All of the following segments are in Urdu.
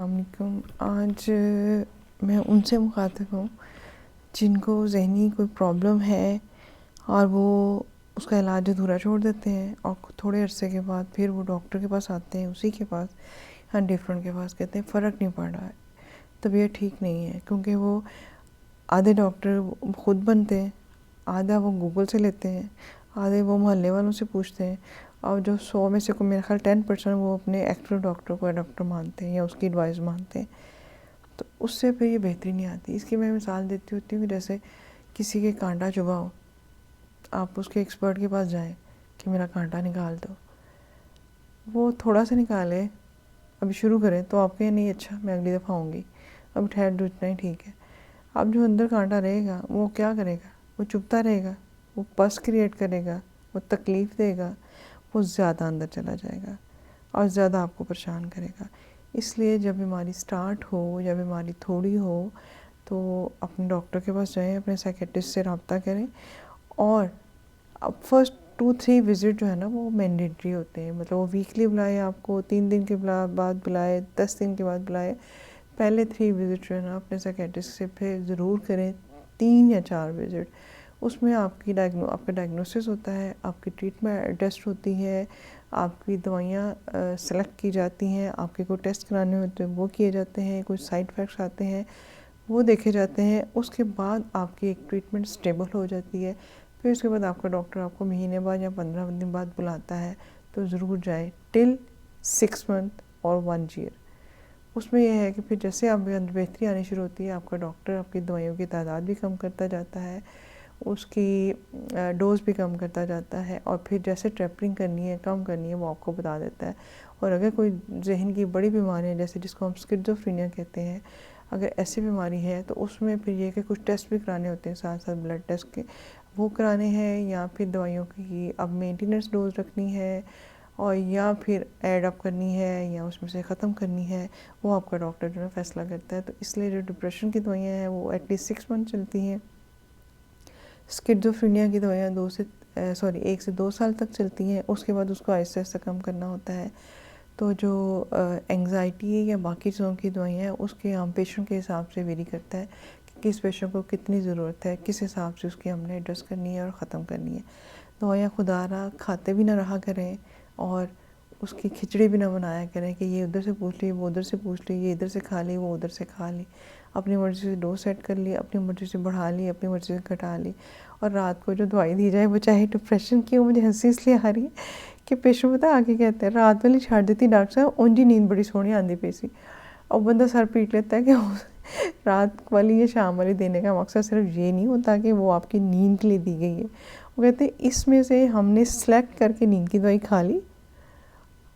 السلام علیکم. آج میں ان سے مخاطب ہوں جن کو ذہنی کوئی پرابلم ہے اور وہ اس کا علاج ادھورا چھوڑ دیتے ہیں اور تھوڑے عرصے کے بعد پھر وہ ڈاکٹر کے پاس آتے ہیں، اسی کے پاس یا ڈفرینٹ کے پاس، کہتے ہیں فرق نہیں پڑ رہا ہے، طبیعت ٹھیک نہیں ہے. کیونکہ وہ آدھے ڈاکٹر خود بنتے ہیں، آدھا وہ گوگل سے لیتے ہیں، آدھے وہ محلے والوں سے پوچھتے ہیں، اور جو 100 میں سے کو میرے خیال 10% وہ اپنے ایکچوئل ڈاکٹر کو ڈاکٹر مانتے ہیں یا اس کی ایڈوائز مانتے ہیں. تو اس سے پھر یہ بہتری نہیں آتی. اس کی میں مثال دیتی ہوتی ہوں کہ جیسے کسی کے کانٹا چبھا ہو، آپ اس کے ایکسپرٹ کے پاس جائیں کہ میرا کانٹا نکال دو. وہ تھوڑا سا نکالے، ابھی شروع کریں تو آپ کہیں نہیں اچھا میں اگلی دفعہ آؤں گی، اب ٹھہر دو اتنا ہی ٹھیک ہے. اب جو اندر کانٹا رہے گا وہ کیا کرے گا؟ وہ چبھتا رہے گا، وہ پس کریٹ کرے گا، وہ تکلیف دے گا، وہ زیادہ اندر چلا جائے گا اور زیادہ آپ کو پریشان کرے گا. اس لیے جب بیماری سٹارٹ ہو یا بیماری تھوڑی ہو تو اپنے ڈاکٹر کے پاس جائیں، اپنے سائیکیٹرسٹ سے رابطہ کریں. اور اب فرسٹ 2-3 وزٹ جو ہے نا وہ مینڈیٹری ہوتے ہیں، مطلب وہ ویکلی بلائے، آپ کو 3 دن کے بعد بلائے، 10 دن کے بعد بلائے. پہلے 3 وزٹ جو ہے نا اپنے سائیکیٹرسٹ سے پھر ضرور کریں، 3 یا 4 وزٹ. اس میں آپ کا ڈائگنوسس ہوتا ہے، آپ کی ٹریٹمنٹ ٹیسٹ ہوتی ہے، آپ کی دوائیاں سلیکٹ کی جاتی ہیں، آپ کے کوئی ٹیسٹ کرانے ہوتے ہیں وہ کیے جاتے ہیں، کچھ سائیڈ افیکٹس آتے ہیں وہ دیکھے جاتے ہیں. اس کے بعد آپ کی ایک ٹریٹمنٹ سٹیبل ہو جاتی ہے. پھر اس کے بعد آپ کا ڈاکٹر آپ کو مہینے بعد یا 15 دن بعد بلاتا ہے تو ضرور جائیں ٹل 6 منتھ اور 1 ایئر. اس میں یہ ہے کہ پھر جیسے آپ کے اندر بہتری آنی شروع ہوتی ہے، آپ کا ڈاکٹر آپ کی دوائیوں کی تعداد بھی کم کرتا جاتا ہے، اس کی ڈوز بھی کم کرتا جاتا ہے، اور پھر جیسے ٹریپرنگ کرنی ہے، کم کرنی ہے، وہ آپ کو بتا دیتا ہے. اور اگر کوئی ذہن کی بڑی بیماری ہے جیسے جس کو ہم سکیزوفرینیا کہتے ہیں، اگر ایسی بیماری ہے تو اس میں پھر یہ کہ کچھ ٹیسٹ بھی کرانے ہوتے ہیں ساتھ ساتھ بلڈ ٹیسٹ کے، وہ کرانے ہیں، یا پھر دوائیوں کی اب مینٹیننس ڈوز رکھنی ہے، اور یا پھر ایڈ اپ کرنی ہے یا اس میں سے ختم کرنی ہے، وہ آپ کا ڈاکٹر جو ہے فیصلہ کرتا ہے. تو اس لیے جو ڈپریشن کی دوائیاں ہیں وہ ایٹ لیسٹ 6 منتھ چلتی ہیں. سکیزوفرینیا کی دوائیاں 1 سے 2 سال تک چلتی ہیں. اس کے بعد اس کو آہستہ آہستہ کم کرنا ہوتا ہے. تو جو انگزائٹی یا باقی چیزوں کی دوائیاں ہیں اس کے ہم پیشنٹ کے حساب سے ویری کرتا ہے کہ کس پیشنٹ کو کتنی ضرورت ہے، کس حساب سے اس کی ہم نے ایڈریس کرنی ہے اور ختم کرنی ہے. دوائیاں خدا را کھاتے بھی نہ رہا کریں، اور اس کی کھچڑی بھی نہ بنایا کریں کہ یہ ادھر سے پوچھ لی، وہ ادھر سے پوچھ لی، یہ ادھر سے کھا لی، وہ ادھر سے کھا لی. اپنی مرضی سے ڈوز سیٹ کر لی، اپنی مرضی سے بڑھا لی، اپنی مرضی سے گھٹا لی. اور رات کو جو دوائی دی جائے وہ چاہے ڈپریشن کی ہو. مجھے ہنسی اس لیے آ رہی ہے کہ پیشنٹ پتہ آگے کہتے ہیں رات والی چھاڑ دیتی ڈاکٹر صاحب، اون جی نیند بڑی سونی آندی پئی سی. اور بندہ سر پیٹ لیتا ہے کہ رات والی یا شام والی دینے کا مقصد صرف یہ نہیں ہوتا کہ وہ آپ کی نیند کے لیے دی گئی ہے. وہ کہتے ہیں اس میں سے ہم نے سلیکٹ کر کے نیند کی دوائی کھا لی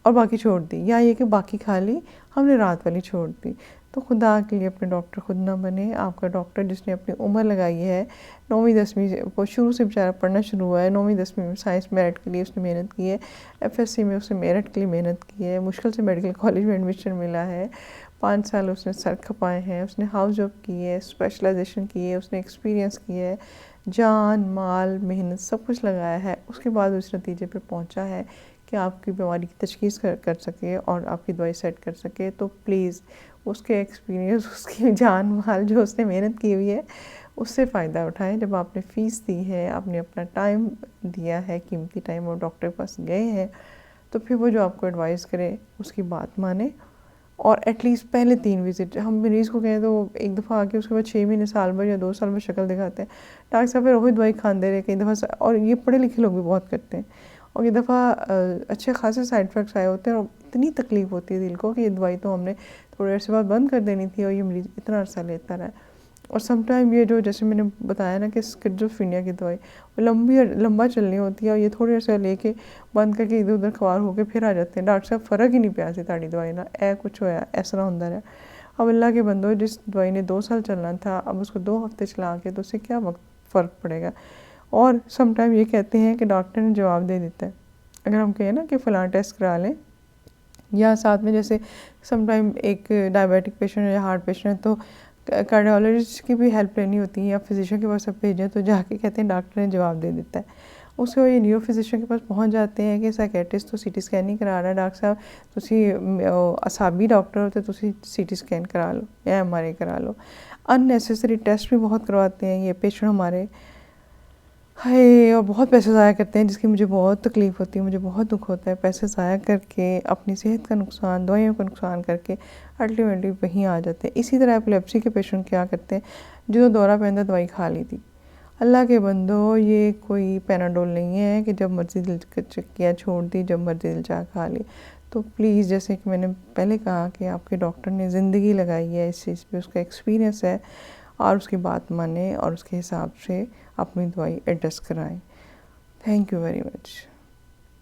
اور باقی چھوڑ دی، یا یہ کہ باقی کھا لی ہم نے رات والی چھوڑ دی. تو خدا کے لیے اپنے ڈاکٹر خود نہ بنے. آپ کا ڈاکٹر جس نے اپنی عمر لگائی ہے، 9ویں 10ویں وہ شروع سے بیچارہ پڑھنا شروع ہوا ہے، 9ویں 10ویں میں سائنس میرٹ کے لیے اس نے محنت کی ہے، FSC میں اس نے میرٹ کے لیے محنت کی ہے، مشکل سے میڈیکل کالج میں ایڈمیشن ملا ہے، 5 سال اس نے سر کھپائے ہیں، اس نے ہاؤس جاب کی ہے، اسپیشلائزیشن کی ہے، اس نے ایکسپیرینس کی ہے، جان مال محنت سب کچھ لگایا ہے. اس کے بعد اس نتیجے پہ پہنچا ہے کہ آپ کی بیماری کی تشخیص کر سکے اور آپ کی دوائی سیٹ کر سکے. تو پلیز اس کے ایکسپیرینس، اس کی جان مال جو اس نے محنت کی ہوئی ہے اس سے فائدہ اٹھائیں. جب آپ نے فیس دی ہے، آپ نے اپنا ٹائم دیا ہے، قیمتی ٹائم، اور ڈاکٹر کے پاس گئے ہیں، تو پھر وہ جو آپ کو ایڈوائز کرے اس کی بات مانیں. اور ایٹ لیسٹ پہلے 3 وزٹ ہم مریض کو کہیں تو وہ ایک دفعہ آ کے اس کے بعد 6 مہینے سال بھر یا 2 سال میں شکل دکھاتے ہیں ڈاکٹر صاحب، پھر وہی دوائی کھاندے رہے کئی دفعہ. اور یہ پڑھے لکھے لوگ بھی بہت کرتے ہیں، اور یہ دفعہ اچھے خاصے سائڈ افیکٹس آئے ہوتے ہیں اور اتنی تکلیف ہوتی ہے دل کو کہ یہ دوائی تو ہم نے تھوڑے عرصے بعد بند کر دینی تھی، اور یہ مریض اتنا عرصہ لیتا رہا. اور سم ٹائم یہ جو جیسے میں نے بتایا نا کہ سکیزوفرینیا کی دوائی وہ لمبا چلنی ہوتی ہے، اور یہ تھوڑے عرصہ لے کے بند کر کے ادھر ادھر خوار ہو کے پھر آ جاتے ہیں ڈاکٹر صاحب فرق ہی نہیں پیا سی تاڑی دوائی نہ اے کچھ ہویا، اس طرح ہوتا رہا. اب اللہ کے بندو، جس دوائی نے 2 سال چلنا تھا اب اس کو 2 ہفتے چلا کے تو اس سے کیا وقت فرق پڑے گا. اور سم ٹائم یہ کہتے ہیں کہ ڈاکٹر نے جواب دے دیتا ہے. اگر ہم کہیں نا کہ فلاں ٹیسٹ کرا لیں، یا ساتھ میں جیسے سم ٹائم ایک ڈائبیٹک پیشنٹ ہے یا ہارٹ پیشنٹ ہے تو کارڈیالوجسٹ کی بھی ہیلپ لینی ہوتی ہے، یا فزیشین کے پاس اب بھیجیں تو جا کے کہتے ہیں ڈاکٹر نے جواب دے دیتا ہے. اس کے بعد یہ نیورو فزیشین کے پاس پہنچ جاتے ہیں کہ سائکیٹرسٹ تو سی ٹی اسکین نہیں کرا رہا ہے، ڈاکٹر صاحب تسی اعصابی ڈاکٹر ہوتے تسی سی ٹی اسکین کرا لو یا ایم آر آئی کرا لو. ان نیسیسری ٹیسٹ بھی بہت کرواتے ہیں یہ پیشنٹ ہمارے، ہائے، اور بہت پیسے ضائع کرتے ہیں، جس کی مجھے بہت تکلیف ہوتی ہے، مجھے بہت دکھ ہوتا ہے. پیسے ضائع کر کے اپنی صحت کا نقصان، دوائیوں کا نقصان کر کے الٹیمیٹلی وہیں آ جاتے ہیں. اسی طرح ایپیلیپسی کے پیشنٹ کیا کرتے ہیں، جو دورہ پہ دوائی کھا لی تھی. اللہ کے بندو، یہ کوئی پیناڈول نہیں ہے کہ جب مرضی دل کیا چھوڑ دی، جب مرضی دل چاہ کھا لی. تو پلیز، جیسے کہ میں نے پہلے کہا کہ آپ کے ڈاکٹر نے زندگی لگائی ہے اس چیز پہ، اس کا ایکسپیرینس ہے، اور اس کی بات مانیں اور اس کے حساب سے اپنی دوائی ایڈجسٹ کرائیں. Thank you very much.